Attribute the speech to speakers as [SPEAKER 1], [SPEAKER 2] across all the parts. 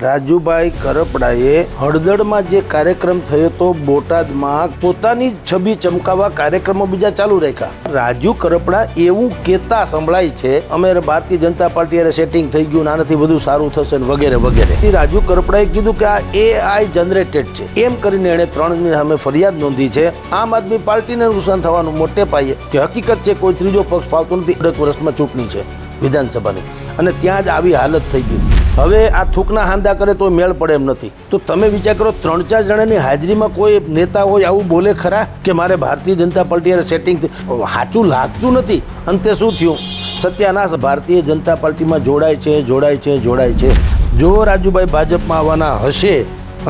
[SPEAKER 1] રાજુભાઈ કરપડાએ હળદળમાં જે કાર્યક્રમ થયો તો બોટાદમાં પોતાની છબી ચમકાવવા કાર્યક્રમો બીજા ચાલુ રાખ્યા. રાજુ કરપડા એવું કહેતા સંભળાય છે અમે ભારતીય જનતા પાર્ટી સેટિંગ થઈ ગયું, આનાથી વધુ સારું થશે વગેરે વગેરે. રાજુ કરપડાએ કીધું કે આ AI જનરેટેડ છે એમ કરીને એણે 3 સામે ફરિયાદ નોંધી છે. આમ આદમી પાર્ટીને નુકસાન થવાનું મોટે પાયે કે હકીકત છે કોઈ ત્રીજો પક્ષ ફાવતો નથી. 10 વર્ષમાં ચૂંટણી છે વિધાનસભાની અને ત્યાં જ આવી હાલત થઈ ગઈ. હવે આ થૂકના હાંધા કરે તો મેળ પડે એમ નથી. તો તમે વિચાર કરો 3-4 જણાની હાજરીમાં કોઈ નેતા હોય આવું બોલે ખરા કે મારે ભારતીય જનતા પાર્ટી સેટિંગ સાચું લાગતું નથી. અંતે શું થયું? સત્યાનાશ. ભારતીય જનતા પાર્ટીમાં જોડાય છે. જો રાજુભાઈ ભાજપમાં આવવાના હશે,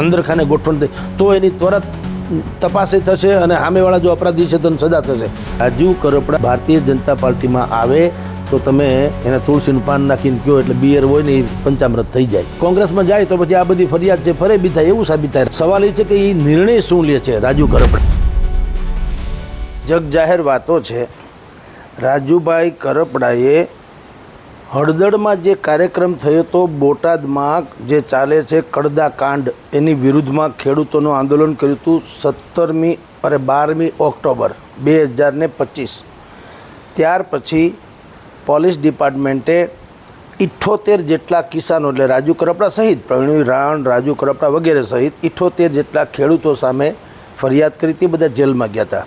[SPEAKER 1] અંદરખાને ગોઠવણ થઈ તો એની ત્વરત તપાસ થશે અને સામેવાળા જો અપરાધી છે તો સજા થશે. રાજુ કરપડા ભારતીય જનતા પાર્ટીમાં આવે તો તમે એને તુલસીનું પાન નાખીને કહો એટલે બિયર હોય ને એ પંચામૃત થઈ જાય. કોંગ્રેસમાં જાય તો પછી આ બધી ફરિયાદ છે ફરે બી થાય એવું સાબિત થાય. સવાલ એ છે કે એ નિર્ણય શું લે છે રાજુ કરપડા. જગ જાહેર વાતો છે. રાજુભાઈ કરપડાએ હળદળમાં જે કાર્યક્રમ થયો તો બોટાદમાં જે ચાલે છે કડદા કાંડ એની વિરુદ્ધમાં ખેડૂતોનું આંદોલન કર્યું હતું 12મી ઓક્ટોબર 2025. ત્યાર પછી પોલીસ ડિપાર્ટમેન્ટે 78 જેટલા કિસાનો એટલે રાજુ કરપડા સહિત પ્રવીણ રાણ, રાજુ કરપડા વગેરે સહિત 78 જેટલા ખેડૂતો સામે ફરિયાદ કરી હતી. બધા જેલમાં ગયા હતા.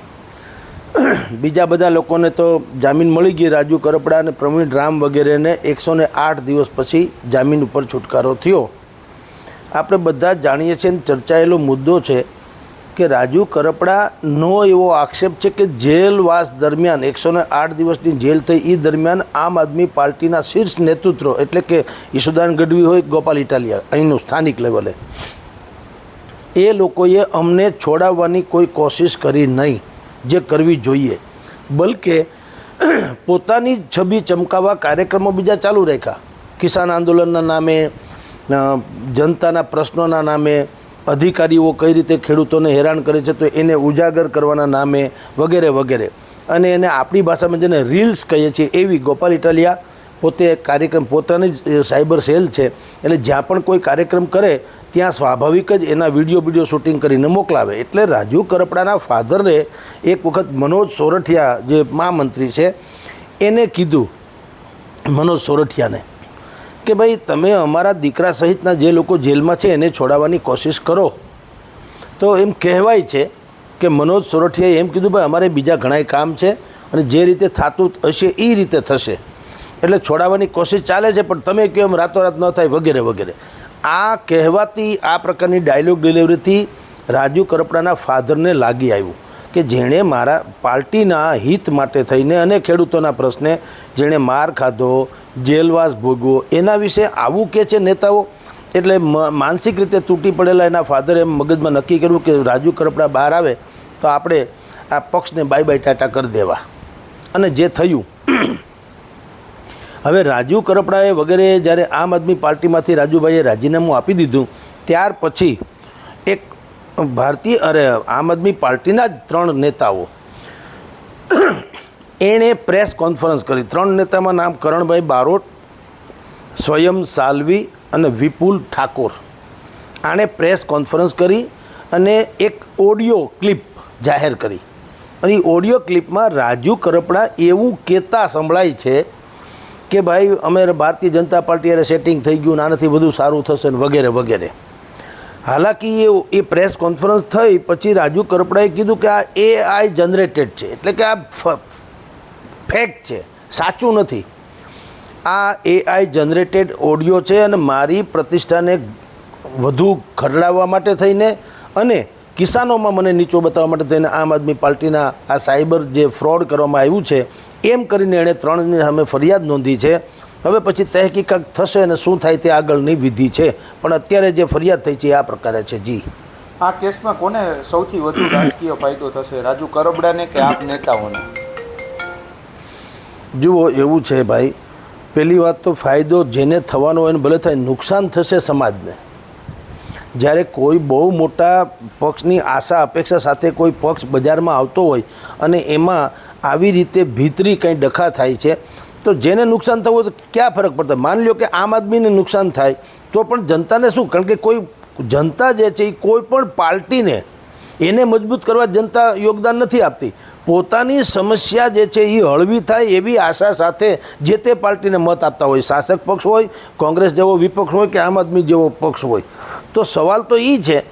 [SPEAKER 1] બીજા બધા લોકોને તો જામીન મળી ગઈ. રાજુ કરપડા અને પ્રવીણ રામ વગેરેને 108 દિવસ પછી જામીન ઉપર છુટકારો થયો. આપણે બધા જાણીએ છીએ અને ચર્ચાયેલો મુદ્દો છે કે રાજુ કરપડાનો એવો આક્ષેપ છે કે જેલવાસ દરમિયાન 108 દિવસની જેલ થઈ એ દરમિયાન આમ આદમી પાર્ટીના શીર્ષ નેતૃત્વ એટલે કે ઈશુદાન ગઢવી હોય, ગોપાલ ઇટાલિયા અહીંનું સ્થાનિક લેવલે, એ લોકોએ અમને છોડાવવાની કોઈ કોશિશ કરી નહીં જે કરવી જોઈએ. બલકે પોતાની છબી ચમકાવવા કાર્યક્રમો બીજા ચાલુ રાખ્યા. કિસાન આંદોલનના નામે, જનતાના પ્રશ્નોના નામે, અધિકારીઓ કઈ રીતે ખેડૂતોને હેરાન કરે છે તો એને ઉજાગર કરવાના નામે વગેરે વગેરે. અને એને આપણી ભાષામાં જેને રીલ્સ કહીએ છીએ એવી ગોપાલ ઇટાલિયા પોતે કાર્યક્રમ પોતાની જ સાયબર સેલ છે એટલે જ્યાં પણ કોઈ કાર્યક્રમ કરે ત્યાં સ્વાભાવિક જ એના વિડીયો શૂટિંગ કરીને મોકલાવે. એટલે રાજુ કરપડાના ફાધરે એક વખત મનોજ સોરઠિયા જે મહામંત્રી છે એને કીધું, મનોજ સોરઠિયાને, કે ભાઈ તમે અમારા દીકરા સહિતના જે લોકો જેલમાં છે એને છોડાવવાની કોશિશ કરો. તો એમ કહેવાય છે કે મનોજ સોરઠિયાએ એમ કીધું ભાઈ અમારે બીજા ઘણાય કામ છે અને જે રીતે થતું હશે એ રીતે થશે એટલે છોડાવવાની કોશિશ ચાલે છે પણ તમે કહો એમ રાતોરાત ન થાય વગેરે વગેરે. આ કહેવાતી આ પ્રકારની ડાયલોગ ડિલિવરીથી રાજુ કરપડાના ફાધરને લાગી આવ્યું કે જેણે મારા પાર્ટીના હિત માટે થઈને અને ખેડૂતોના પ્રશ્ને જેણે માર ખાધો, જેલવાસ ભોગવો, એના વિશે આવું કહે છે નેતાઓ. એટલે માનસિક રીતે તૂટી પડેલા એના ફાધરે એમ મગજમાં નક્કી કર્યું કે રાજુ કરપડા બહાર આવે તો આપણે આ પક્ષને બાય બાય ટાટા કરી દેવા. અને જે થયું. હવે રાજુ કરપડાએ વગેરે જ્યારે આમ આદમી પાર્ટીમાંથી રાજુભાઈએ રાજીનામું આપી દીધું ત્યાર પછી એક આમ આદમી પાર્ટીના જ 3 નેતાઓ એણે પ્રેસ કોન્ફરન્સ કરી. 3 નેતામાં નામ કરણભાઈ બારોટ, સ્વયં સાલવી અને વિપુલ ઠાકોર. આણે પ્રેસ કોન્ફરન્સ કરી અને એક ઓડિયો ક્લિપ જાહેર કરી. અને એ ઓડિયો ક્લિપમાં રાજુ કરપડા એવું કહેતા સંભળાય છે કે ભાઈ અમે ભારતીય જનતા પાર્ટી સેટિંગ થઈ ગયું, આનાથી વધુ સારું થશે વગેરે વગેરે. હાલાકી એ પ્રેસ કોન્ફરન્સ થઈ પછી રાજુ કરપડાએ કીધું કે આ AI જનરેટેડ છે એટલે કે આ ફેક છે, સાચું નથી. આ AI જનરેટેડ ઓડિયો છે અને મારી પ્રતિષ્ઠાને વધુ ખરડાવવા માટે થઈને અને કિસાનોમાં મને નીચો બતાવવા માટે થઈને આમ આદમી પાર્ટીના આ સાયબર જે ફ્રોડ કરવામાં આવ્યું છે એમ કરીને એણે 3 સામે ફરિયાદ નોંધી છે. હવે પછી તહેકીકાત થશે અને શું થાય તે આગળની વિધિ છે. પણ અત્યારે જે ફરિયાદ થઈ છે આ પ્રકારે છે. જી,
[SPEAKER 2] આ કેસમાં કોને સૌથી વધુ રાજકીય ફાયદો થશે, રાજુ કરપડાને કે આપ નેતાઓને?
[SPEAKER 1] જુઓ, એવું છે ભાઈ, પહેલી વાત તો ફાયદો જેને થવાનો હોય એને ભલે થાય, નુકસાન થશે સમાજને. જ્યારે કોઈ બહુ મોટા પક્ષની આશા અપેક્ષા સાથે કોઈ પક્ષ બજારમાં આવતો હોય અને એમાં આવી રીતે ભીતરી કંઈ ડખા થાય છે તો જેને નુકસાન થવું તો ક્યાં ફરક પડતો? માની લો કે આમ આદમીને નુકસાન થાય તો પણ જનતાને શું, કારણ કે કોઈ જનતા જે છે એ કોઈ પણ પાર્ટીને એને મજબૂત કરવા જનતા યોગદાન નથી આપતી. પોતાની સમસ્યા જે છે એ હળવી થાય એવી આશા સાથે જે તે પાર્ટીને મત આપતા હોય, શાસક પક્ષ હોય, કોંગ્રેસ જેવો વિપક્ષ હોય કે આમ આદમી જેવો પક્ષ હોય. તો સવાલ તો એ છે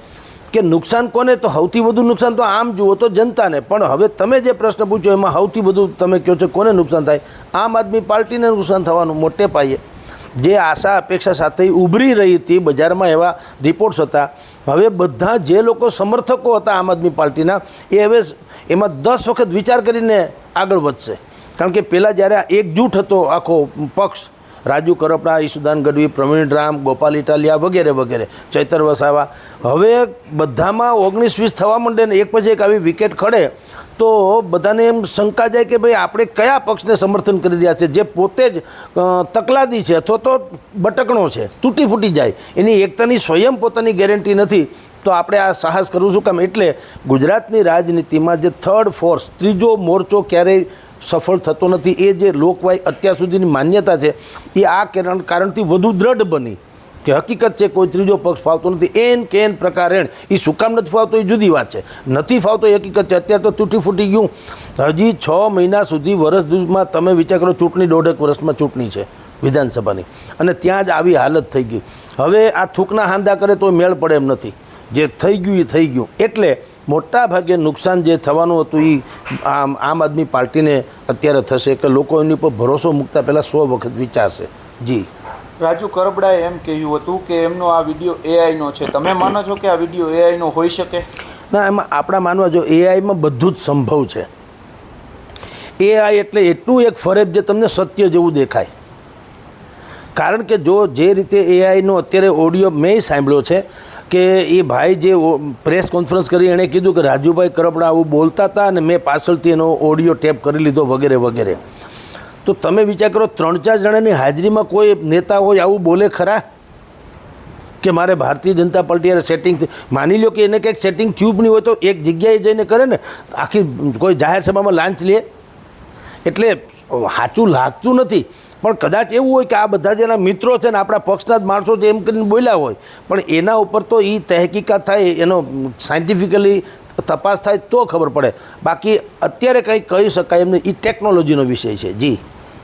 [SPEAKER 1] કે નુકસાન કોને, તો સૌથી વધુ નુકસાન તો આમ જુઓ તો જનતાને. પણ હવે તમે જે પ્રશ્ન પૂછ્યો એમાં સૌથી વધુ તમે કહો છો કોને નુકસાન થાય, આમ આદમી પાર્ટીને નુકસાન થવાનું મોટે પાયે. જે આશા અપેક્ષા સાથે ઉભરી રહી હતી, બજારમાં એવા રિપોર્ટ્સ હતા, હવે બધા જે લોકો સમર્થકો હતા આમ આદમી પાર્ટીના એ હવે એમાં 10 વખત વિચાર કરીને આગળ વધશે. કારણ કે પહેલાં જ્યારે આ એકજૂટ હતો આખો પક્ષ, રાજુ કરપડા, ઈશુદાન ગઢવી, પ્રવીણ રામ, ગોપાલ ઇટાલિયા વગેરે વગેરે, ચૈતર વસાવા, હવે બધામાં 19-20 થવા માંડે ને એક પછી એક આવી વિકેટ ખડે તો બધાને એમ શંકા જાય કે ભાઈ આપણે કયા પક્ષને સમર્થન કરી રહ્યા છે, જે પોતે જ તકલાદી છે અથવા તો બટકણો છે, તૂટી ફૂટી જાય, એની એકતાની સ્વયં પોતાની ગેરંટી નથી. તો આપણે આ સાહસ કરવું શું કામ? એટલે ગુજરાતની રાજનીતિમાં જે થર્ડ ફોર્સ, ત્રીજો મોરચો ક્યારેય સફળ થતો નથી. એ જે લોકવાય અત્યાર સુધીની માન્યતા છે એ આ કારણથી વધુ દ્રઢ બની કે હકીકત છે કોઈ ત્રીજો પક્ષ ફાવતો નથી. એન કેન પ્રકારે એ શું કામ નથી ફાવતો એ જુદી વાત છે, નથી ફાવતો એ હકીકત છે. અત્યારે તો તૂટી ફૂટી ગયું. હજી 6 મહિના સુધી વર્ષમાં તમે વિચાર કરો, ચૂંટણી 1.5 વર્ષમાં ચૂંટણી છે વિધાનસભાની, અને ત્યાં જ આવી હાલત થઈ ગઈ. હવે આ થૂકના હાંધા કરે તો મેળ પડે એમ નથી. જે થઈ ગયું એ થઈ ગયું. એટલે મોટા ભાગે નુકસાન જે થવાનું હતું એ આમ આદમી પાર્ટીને અત્યારે થશે કે લોકો એની પર ભરોસો મૂકતા પહેલાં 100 વખત વિચારશે. જી,
[SPEAKER 2] રાજુ કરપડાએ એમ કહ્યું હતું કે એમનો આ વિડીયો એઆઈનો છે. તમે માનો છો કે આ વિડીયો એઆઈનો હોઈ શકે?
[SPEAKER 1] ના, એમાં આપણા માનવા જો એઆઈમાં બધું જ સંભવ છે. એઆઈ એટલે એટલું એક ફરેબ જે તમને સત્ય જેવું દેખાય. કારણ કે જો જે રીતે એઆઈનો અત્યારે ઓડિયો મેં સાંભળ્યો છે કે એ ભાઈ જે પ્રેસ કોન્ફરન્સ કરી એણે કીધું કે રાજુભાઈ કરપડા આવું બોલતા હતા અને મેં પાછળથી એનો ઓડિયો ટેપ કરી લીધો વગેરે વગેરે. તો તમે વિચાર કરો, 3-4 જણાની હાજરીમાં કોઈ નેતા હોય આવું બોલે ખરા? કે મારે ભારતીય જનતા પાર્ટી સેટિંગ, માની લો કે એને કંઈક સેટિંગ થયું નહીં હોય તો એક જગ્યાએ જઈને કરે ને, આખી કોઈ જાહેર સભામાં લાંચ લે. એટલે સાચું લાગતું નથી. પણ કદાચ એવું હોય કે આ બધા જેના મિત્રો છે ને આપણા પક્ષના જ માણસો છે એમ કરીને બોલ્યા હોય, પણ એના ઉપર તો એ તહેકીકાત થાય, એનો સાયન્ટિફિકલી તપાસ થાય તો ખબર પડે. બાકી અત્યારે કંઈ કહી શકાય એમને, એ ટેકનોલોજીનો વિષય છે. જી,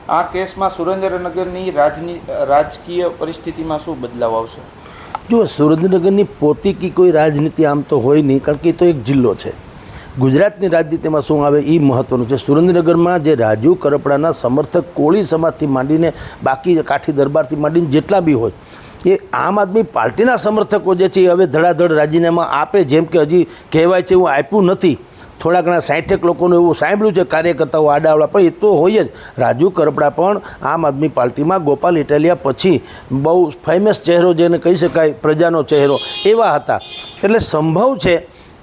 [SPEAKER 2] આ કેસમાં સુરેન્દ્રનગરની રાજકીય પરિસ્થિતિમાં શું બદલાવ આવશે?
[SPEAKER 1] જુઓ, સુરેન્દ્રનગરની પોતીકી કોઈ રાજનીતિ આમ તો હોય નહીં, કારણ કે એ તો એક જિલ્લો છે. ગુજરાતની રાજનીતિમાં શું આવે એ મહત્ત્વનું છે. સુરેન્દ્રનગરમાં જે રાજુ કરપડાના સમર્થક કોળી સમાજથી માંડીને બાકી કાઠી દરબારથી માંડીને જેટલા બી હોય, એ આમ આદમી પાર્ટીના સમર્થકો જે છે એ હવે ધડાધડ રાજીનામા આપે. જેમ કે હજી કહેવાય છે એવું આપ્યું નથી, થોડા ઘણા 60 લોકોનું એવું સાંભળ્યું છે, કાર્યકર્તાઓ આડાવડા, પણ એ તો હોય જ. રાજુ કરપડા પણ આમ આદમી પાર્ટીમાં ગોપાલ ઇટાલિયા પછી બહુ ફેમસ ચહેરો જેને કહી શકાય, પ્રજાનો ચહેરો, એવા હતા. એટલે સંભવ છે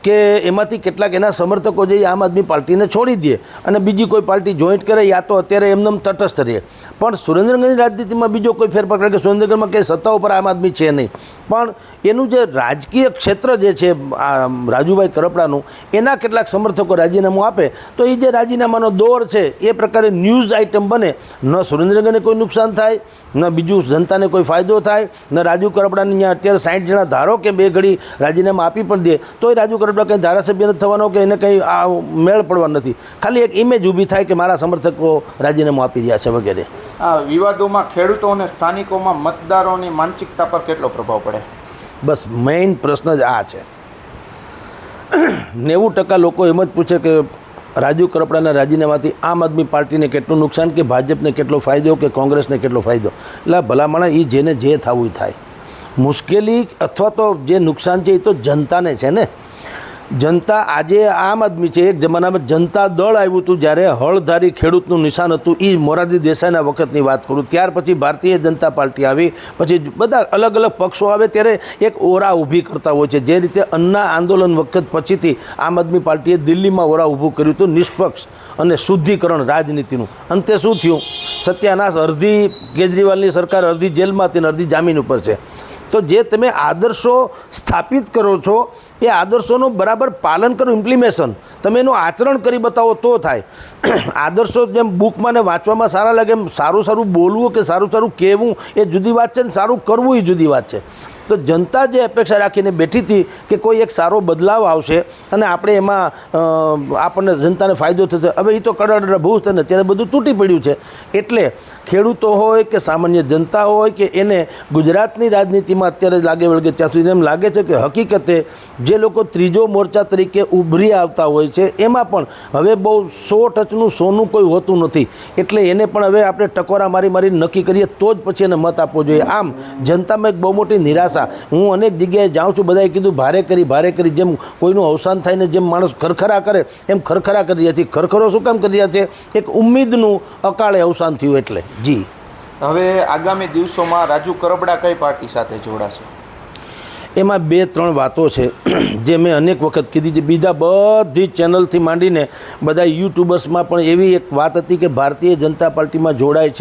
[SPEAKER 1] કે એમાંથી કેટલાક એના સમર્થકો જે આમ આદમી પાર્ટીને છોડી દે અને બીજી કોઈ પાર્ટી જોઈન્ટ કરે, યા તો અત્યારે એમનેમ તટસ્થ રહે. પણ સુરેન્દ્રનગરની રાજનીતિમાં બીજો કોઈ ફેરફાર, કારણ કે સુરેન્દ્રનગરમાં કંઈ સત્તા ઉપર આમ આદમી છે નહીં, પણ એનું જે રાજકીય ક્ષેત્ર જે છે આ રાજુભાઈ કરપડાનું, એના કેટલાક સમર્થકો રાજીનામું આપે તો એ જે રાજીનામાનો દોર છે એ પ્રકારે ન્યૂઝ આઇટમ બને. ન સુરેન્દ્રનગરને કોઈ નુકસાન થાય, ન બીજું જનતાને કોઈ ફાયદો થાય, ન રાજુ કરપડાને અહીંયા અત્યારે 60 જણા ધારો કે 2 ઘડી રાજીનામા આપી પણ દે તો એ રાજુ કરપડા કંઈ ધારાસભ્ય નથી થવાનો કે એને કંઈ આ મેળ પડવા નથી. ખાલી એક ઇમેજ ઊભી થાય કે મારા સમર્થકો રાજીનામું આપી રહ્યા છે વગેરે.
[SPEAKER 2] આ વિવાદોમાં ખેડૂતો અને સ્થાનિકોમાં મતદારોની માનસિકતા પર કેટલો પ્રભાવ પડે?
[SPEAKER 1] બસ મેઇન પ્રશ્ન જ આ છે. 90% લોકો એમ જ પૂછે કે રાજુ કરપડાના રાજીનામાથી આમ આદમી પાર્ટીને કેટલું નુકસાન, કે ભાજપને કેટલો ફાયદો, કે કોંગ્રેસને કેટલો ફાયદો. એટલે ભલામણા એ જેને જે થવું થાય. મુશ્કેલી અથવા તો જે નુકસાન છે એ તો જનતાને છે ને. જનતા આજે આમ આદમી છે, એક જમાનામાં જનતા દળ આવ્યું હતું જ્યારે હળધારી ખેડૂતનું નિશાન હતું, એ મોરારજી દેસાઈના વખતની વાત કરું. ત્યાર પછી ભારતીય જનતા પાર્ટી આવી, પછી બધા અલગ અલગ પક્ષો આવે ત્યારે એક ઓરા ઊભી કરતા હોય છે. જે રીતે અન્ના આંદોલન વખત પછીથી આમ આદમી પાર્ટીએ દિલ્હીમાં ઓરા ઊભું કર્યું હતું નિષ્પક્ષ અને શુદ્ધિકરણ રાજનીતિનું. અંતે શું થયું? સત્યાનાશ. અડધી કેજરીવાલની સરકાર અડધી જેલમાં હતી અને અડધી જામીન ઉપર છે. તો જે તમે આદર્શો સ્થાપિત કરો છો એ આદર્શોનું બરાબર પાલન કરો, ઇમ્પ્લિમેશન, તમે એનું આચરણ કરી બતાવો તો થાય. આદર્શો જેમ બુકમાં ને વાંચવામાં સારા લાગે એમ સારું સારું બોલવું કે સારું સારું કહેવું એ જુદી વાત છે ને સારું કરવું એ જુદી વાત છે. તો જનતા જે અપેક્ષા રાખીને બેઠી હતી કે કોઈ એક સારો બદલાવ આવશે અને આપણે એમાં આપણને જનતાને ફાયદો થશે, હવે એ તો કડડ ભૂસ થઈને અત્યારે બધું તૂટી પડ્યું છે. એટલે ખેડૂતો હોય કે સામાન્ય જનતા હોય કે એને ગુજરાતની રાજનીતિમાં અત્યારે લાગે વળગે ત્યાં સુધી એમ લાગે છે કે હકીકતે જે લોકો ત્રીજો મોરચા તરીકે ઉભરી આવતા હોય છે એમાં પણ હવે બહુ 100 ટચનું સોનું કોઈ હોતું નથી. એટલે એને પણ હવે આપણે ટકોરા મારી નક્કી કરીએ તો જ પછી એને મત આપવો જોઈએ. આમ જનતામાં એક બહુ મોટી નિરાશા. હું અનેક જગ્યાએ જાઉં છું, બધાએ કીધું ભારે કરી જેમ કોઈનું અવસાન થાય ને જેમ માણસ ખરખરા કરે એમ ખરખરા કરી રહ્યા છે. ખરખરો શું કામ કરી રહ્યા છે? એક ઉમ્મીદનું અકાળે અવસાન થયું એટલે. જી,
[SPEAKER 2] હવે આગામી દિવસોમાં રાજુ કરબડા કઈ પાર્ટી સાથે જોડાશે?
[SPEAKER 1] એમાં 2-3 વાતો છે જે મેં અનેક વખત કીધી છે. બીજા બધી ચેનલથી માંડીને બધા યુટ્યુબર્સમાં પણ એવી એક વાત હતી કે ભારતીય જનતા પાર્ટીમાં જોડાય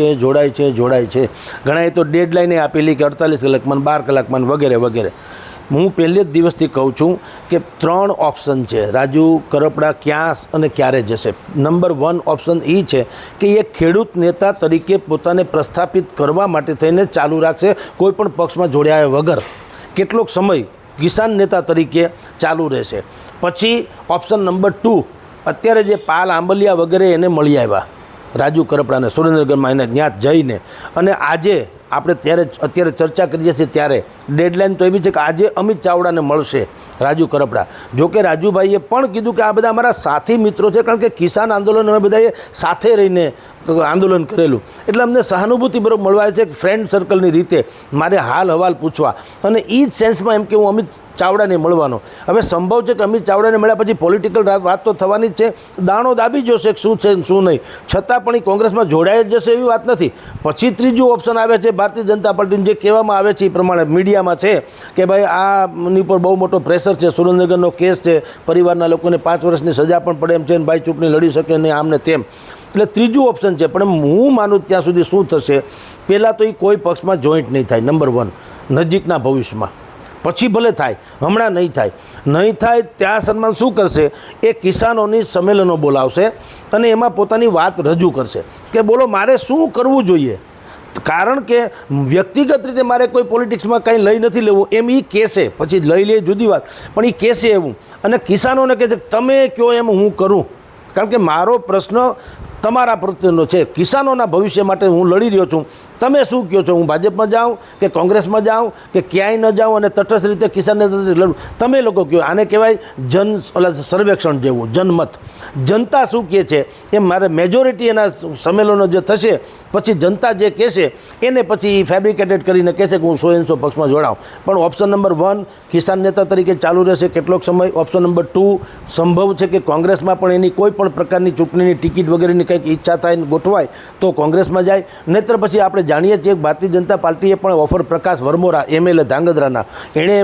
[SPEAKER 1] છે. ઘણાએ તો ડેડલાઇને આપેલી કે 48 કલાકમાં, 12 કલાકમાં વગેરે વગેરે. હું પહેલે જ દિવસથી કહું છું કે 3 ઓપ્શન છે રાજુ કરપડા ક્યાં અને ક્યારે જશે. નંબર 1 ઓપ્શન એ છે કે એ ખેડૂત નેતા તરીકે પોતાને પ્રસ્થાપિત કરવા માટે થઈને ચાલુ રાખશે, કોઈ પણ પક્ષમાં જોડ્યા વગર કેટલોક સમય કિસાન નેતા તરીકે ચાલુ રહેશે. પછી ઓપ્શન નંબર 2, અત્યારે જે પાલ આંબલિયા વગેરે એને મળી આવ્યા રાજુ કરપડાને સુરેન્દ્રનગરમાં એને ત્યાં જઈને, અને આજે આપણે અત્યારે ચર્ચા કરીએ છીએ ત્યારે ડેડલાઇન તો એવી છે કે આજે અમિત ચાવડાને મળશે રાજુ કરપડા. જોકે રાજુભાઈએ પણ કીધું કે આ બધા અમારા સાથી મિત્રો છે, કારણ કે કિસાન આંદોલન અમે બધાએ સાથે રહીને આંદોલન કરેલું, એટલે અમને સહાનુભૂતિ બરોબર મળવા છે. ફ્રેન્ડ સર્કલની રીતે મારે હાલ હવાલ પૂછવા, અને એ જ સેન્સમાં એમ કે હું અમિત ચાવડાને મળવાનો. હવે સંભવ છે કે અમિત ચાવડાને મળ્યા પછી પોલિટિકલ વાત તો થવાની જ છે, દાણો દાબી જશે શું છે શું નહીં, છતાં પણ એ કોંગ્રેસમાં જોડાઈ જ જશે એવી વાત નથી. પછી ત્રીજું ઓપ્શન આવે છે ભારતીય જનતા પાર્ટીનું, જે કહેવામાં આવે છે એ પ્રમાણે મીડિયામાં છે કે ભાઈ આની પર બહુ મોટો પ્રેશર છે, સુરેન્દ્રનગરનો કેસ છે, પરિવારના લોકોને 5 વર્ષની સજા પણ પડે એમ છે, અને ભાઈ ચૂંટણી લડી શકે નહીં આમને તેમ. એટલે ત્રીજું ઓપ્શન છે. પણ હું માનું ત્યાં સુધી શું થશે, પહેલાં તો એ કોઈ પક્ષમાં જોઈન્ટ નહીં થાય, નંબર 1 નજીકના ભવિષ્યમાં. પછી ભલે થાય, હમણાં નહીં થાય. ત્યાં સન્માન શું કરશે, એ કિસાનોની સંમેલનો બોલાવશે અને એમાં પોતાની વાત રજૂ કરશે કે બોલો મારે શું કરવું જોઈએ. કારણ કે વ્યક્તિગત રીતે મારે કોઈ પોલિટિક્સમાં કંઈ લઈ નથી લેવું એમ એ કહેશે, પછી લઈ લે જુદી વાત, પણ એ કહેશે એવું, અને કિસાનોને કહે છે તમે કહો એમ હું કરું. કારણ કે મારો પ્રશ્ન તમારા પ્રત્યેનો છે, કિસાનોના ભવિષ્ય માટે હું લડી રહ્યો છું. તમે શું કહો છો, હું ભાજપમાં જાઉં કે કોંગ્રેસમાં જાઉં કે ક્યાંય ન જાઉં અને તટસ્થ રીતે કિસાનને લડું, તમે લોકો કહો. આને કહેવાય સર્વેક્ષણ જેવું, જનમત. જનતા શું કહે છે એ મારે મેજોરિટી એના સંમેલનો જે થશે પછી જનતા જે કહેશે એને પછી ફેબ્રિકેટેડ કરીને કહેશે કે હું 100 પક્ષમાં જોડાઉં. પણ ઓપ્શન નંબર 1 કિસાન નેતા તરીકે ચાલુ રહેશે કેટલોક સમય. ઓપ્શન નંબર 2 સંભવ છે કે કોંગ્રેસમાં પણ એની કોઈ પણ પ્રકારની ચૂંટણીની ટિકિટ વગેરેની કંઈક ઈચ્છા થાય ને ગોઠવાય તો કોંગ્રેસમાં જાય. નહીતર પછી આપણે જાણીએ છીએ કે ભારતીય જનતા પાર્ટીએ પણ ઓફર પ્રકાશ વરમોરા MLA ધાંગધ્રાના એણે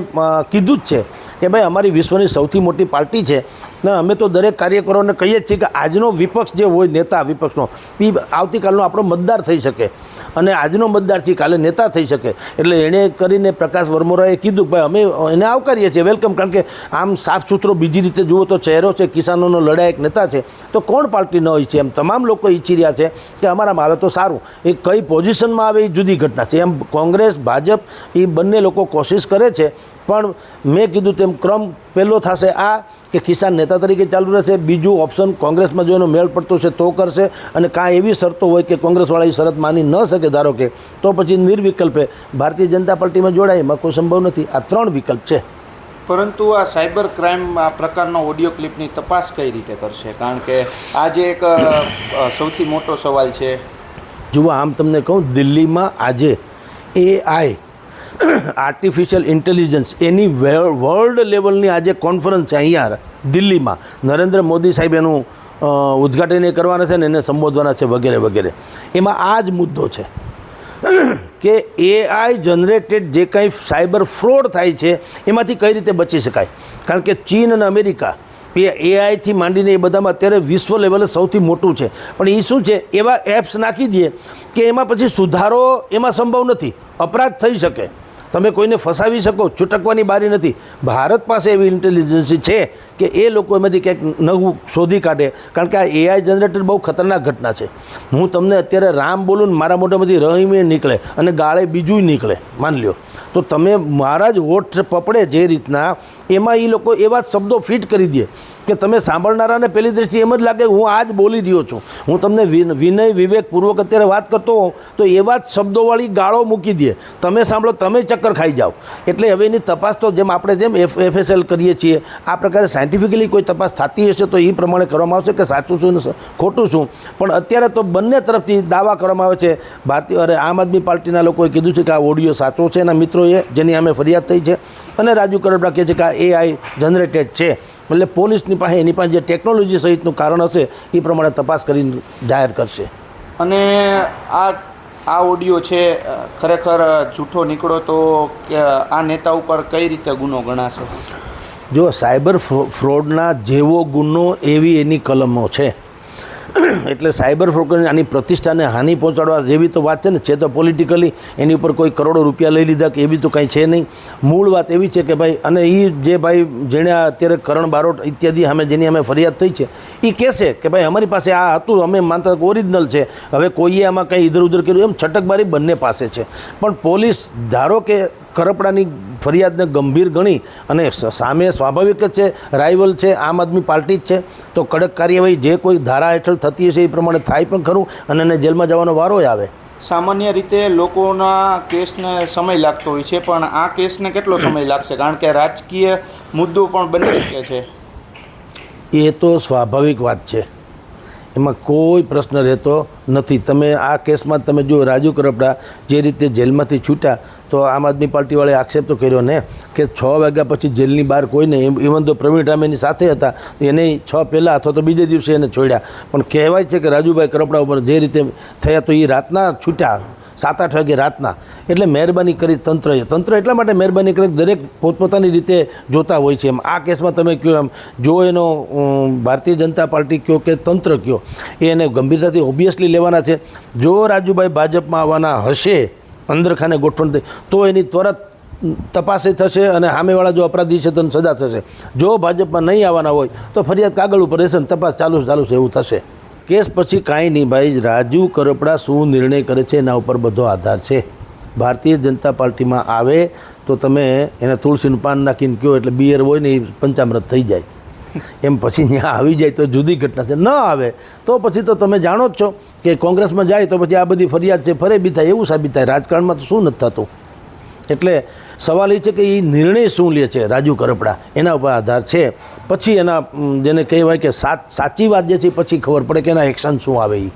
[SPEAKER 1] કીધું જ છે કે ભાઈ અમારી વિશ્વની સૌથી મોટી પાર્ટી છે, અમે તો દરેક કાર્યકરોને કહીએ જ છીએ કે આજનો વિપક્ષ જે હોય નેતા વિપક્ષનો એ આવતીકાલનો આપણો મતદાર થઈ શકે, અને આજનો મતદાર છે કાલે નેતા થઈ શકે. એટલે એણે કરીને પ્રકાશ વરમોરાએ કીધું કે ભાઈ અમે એને આવકારીએ છીએ, વેલકમ. કારણ કે આમ સાફ સુથરો બીજી રીતે જુઓ તો ચહેરો છે, કિસાનોનો લડાયક નેતા છે, તો કોણ પાર્ટી ન હોય છે. એમ તમામ લોકો ઈચ્છી રહ્યા છે કે અમારામાં આવે તો સારું. એ કઈ પોઝિશનમાં આવે એ જુદી ઘટના છે. એમ કોંગ્રેસ ભાજપ એ બંને લોકો કોશિશ કરે છે, પણ મેં કીધું તેમ ક્રમ પહેલો થશે આ કે કિસાન નેતા તરીકે ચાલુ રહેશે. બીજું ઓપ્શન કોંગ્રેસમાં જો એનો મેળ પડતો છે તો કરશે, અને કાંઈ એવી શરતો હોય કે કોંગ્રેસવાળા એ શરત માની ન શકે ધારો કે, તો પછી નિર્વિકલ્પે ભારતીય જનતા પાર્ટીમાં જોડાય, એમાં કોઈ સંભવ નથી. આ 3 વિકલ્પ છે.
[SPEAKER 2] પરંતુ આ સાયબર ક્રાઇમ આ પ્રકારનો ઓડિયો ક્લિપની તપાસ કઈ રીતે કરશે? કારણ કે આજે એક સૌથી મોટો સવાલ છે.
[SPEAKER 1] જુઓ, આમ તમને કહું, દિલ્હીમાં આજે AI આર્ટિફિશિયલ ઇન્ટેલિજન્સ એની વર્લ્ડ લેવલની આજે કોન્ફરન્સ છે અહીંયા દિલ્હીમાં. નરેન્દ્ર મોદી સાહેબ એનું ઉદ્ઘાટન એ કરવાના છે ને એને સંબોધવાના છે વગેરે વગેરે. એમાં આ જ મુદ્દો છે કે AI જનરેટેડ જે કંઈ સાયબર ફ્રોડ થાય છે એમાંથી કઈ રીતે બચી શકાય. કારણ કે ચીન અને અમેરિકા એ AIથી માંડીને એ બધામાં અત્યારે વિશ્વ લેવલે સૌથી મોટું છે, પણ એ શું છે એવા એપ્સ નાખી દઈએ કે એમાં પછી સુધારો એમાં સંભવ નથી, અપરાધ થઈ શકે. તમે કોઈને ફસાવી શકો, છૂટકવાની બારી નથી. ભારત પાસે એવી ઇન્ટેલિજન્સી છે કે એ લોકો એમાંથી ક્યાંક નવું શોધી કાઢે. કારણ કે આ એઆઈ જનરેટર બહુ ખતરનાક ઘટના છે. હું તમને અત્યારે રામ બોલું ને મારા મોઢામાંથી રહીમે નીકળે અને ગાળે બીજું નીકળે, માની લ્યો, તો તમે મારા જ હોઠ પપડે જે રીતના એમાં એ લોકો એવા શબ્દો ફિટ કરી દે કે તમે સાંભળનારાને પહેલી દ્રષ્ટિએ એમ જ લાગે હું આ જ બોલી રહ્યો છું. હું તમને વિનય વિવેકપૂર્વક અત્યારે વાત કરતો હોઉં તો એવા જ શબ્દોવાળી ગાળો મૂકી દે, તમે સાંભળો તમે ચક્કર ખાઈ જાઓ. એટલે હવે એની તપાસ તો જેમ FSL કરીએ છીએ આ પ્રકારે સાયન્ટિફિકલી કોઈ તપાસ થતી હશે તો એ પ્રમાણે કરવામાં આવશે કે સાચું શું ને ખોટું શું. પણ અત્યારે તો બંને તરફથી દાવા કરવામાં આવે છે. આમ આદમી પાર્ટીના લોકોએ કીધું છે કે આ ઓડિયો સાચો છે, એના મિત્રોએ જેની અમે ફરિયાદ થઈ છે, અને રાજુ કરપડા કહે છે કે આ AI જનરેટેડ છે. એટલે પોલીસની પાસે એની પાસે જે ટેકનોલોજી સહિતનું કારણ હશે એ પ્રમાણે તપાસ કરીને જાહેર કરશે.
[SPEAKER 2] અને આ ઓડિયો છે ખરેખર જૂઠો નીકળો તો આ નેતા ઉપર કઈ રીતે ગુનો ગણાશે?
[SPEAKER 1] જો સાયબર ફ્રોડના જેવો ગુનો એવી એની કલમો છે. એટલે સાયબર ફ્રોડ આની પ્રતિષ્ઠાને હાનિ પહોંચાડવા જેવી તો વાત છે ને, છે તો પોલિટિકલી એની ઉપર કોઈ કરોડો રૂપિયા લઈ લીધા કે એવી તો કંઈ છે નહીં. મૂળ વાત એવી છે કે ભાઈ, અને એ જે ભાઈ જેણે અત્યારે કરણ બારોટ ઇત્યાદિ સામે જેની અમે ફરિયાદ થઈ છે એ કહેશે કે ભાઈ અમારી પાસે આ હતું, અમે માનતા ઓરિજિનલ છે, હવે કોઈએ આમાં કંઈ ઇધર ઉધર કર્યું, એમ છટકબારી બંને પાસે છે. પણ પોલીસ ધારો કે કરપડાની ફરિયાદને ગંભીર ગણી અને સામે સ્વાભાવિક જ છે, રાઇવલ છે, આમ આદમી પાર્ટી જ છે, તો કડક કાર્યવાહી જે કોઈ ધારા હેઠળ થતી હશે એ પ્રમાણે થાય પણ ખરું અને એને જેલમાં જવાનો વારો આવે.
[SPEAKER 2] સામાન્ય રીતે લોકોના કેસને સમય લાગતો હોય છે, પણ આ કેસને કેટલો સમય લાગશે? કારણ કે રાજકીય મુદ્દો પણ બની શકે છે.
[SPEAKER 1] એ તો સ્વાભાવિક વાત છે, એમાં કોઈ પ્રશ્ન રહેતો નથી. તમે આ કેસમાં તમે જો રાજુ કરપડા જે રીતે જેલમાંથી છૂટ્યા તો આમ આદમી પાર્ટીવાળાએ આક્ષેપ તો કર્યો ને કે 6 વાગ્યા પછી જેલની બહાર કોઈને, ઇવન તો પ્રવીણ રામ એની સાથે હતા, એને 6 પહેલાં અથવા તો બીજે દિવસે એને છોડ્યા. પણ કહેવાય છે કે રાજુભાઈ કરપડા ઉપર જે રીતે થયા તો એ રાતના છૂટ્યા, 7-8 વાગે રાતના. એટલે મહેરબાની કરી તંત્ર એટલા માટે મહેરબાની કરી દરેક પોતપોતાની રીતે જોતા હોય છે. એમ આ કેસમાં તમે કહો એમ, જો એનો ભારતીય જનતા પાર્ટી કહો કે તંત્ર કહો, એ એને ગંભીરતાથી ઓબ્વિયસલી લેવાના છે. જો રાજુભાઈ ભાજપમાં આવવાના હશે અંદરખાને ગોઠવણ થઈ તો એની ત્વરત તપાસ થશે અને સામેવાળા જો અપરાધી છે તો સજા થશે. જો ભાજપમાં નહીં આવવાના હોય તો ફરિયાદ કાગળ ઉપર રહેશે ને તપાસ ચાલુ છે એવું થશે. કેસ પછી કાંઈ નહીં ભાઈ, રાજુ કરપડા શું નિર્ણય કરે છે એના ઉપર બધો આધાર છે. ભારતીય જનતા પાર્ટીમાં આવે તો તમે એને તુલસીનું પાન નાખીને કહો એટલે બિયર હોય ને એ પંચામૃત થઈ જાય. એમ પછી ત્યાં આવી જાય તો જુદી ઘટના છે, ન આવે તો પછી તો તમે જાણો જ છો કે કોંગ્રેસમાં જાય તો પછી આ બધી ફરિયાદ છે ફરે બી થાય એવું સાબિત થાય. રાજકારણમાં તો શું નથી થતું. એટલે સવાલ એ છે કે એ નિર્ણય શું લે છે રાજુ કરપડા, એના ઉપર આધાર છે. પછી એના જેને કહેવાય કે સાચી વાત જે છે પછી ખબર પડે કે એના એક્શન શું આવે એ.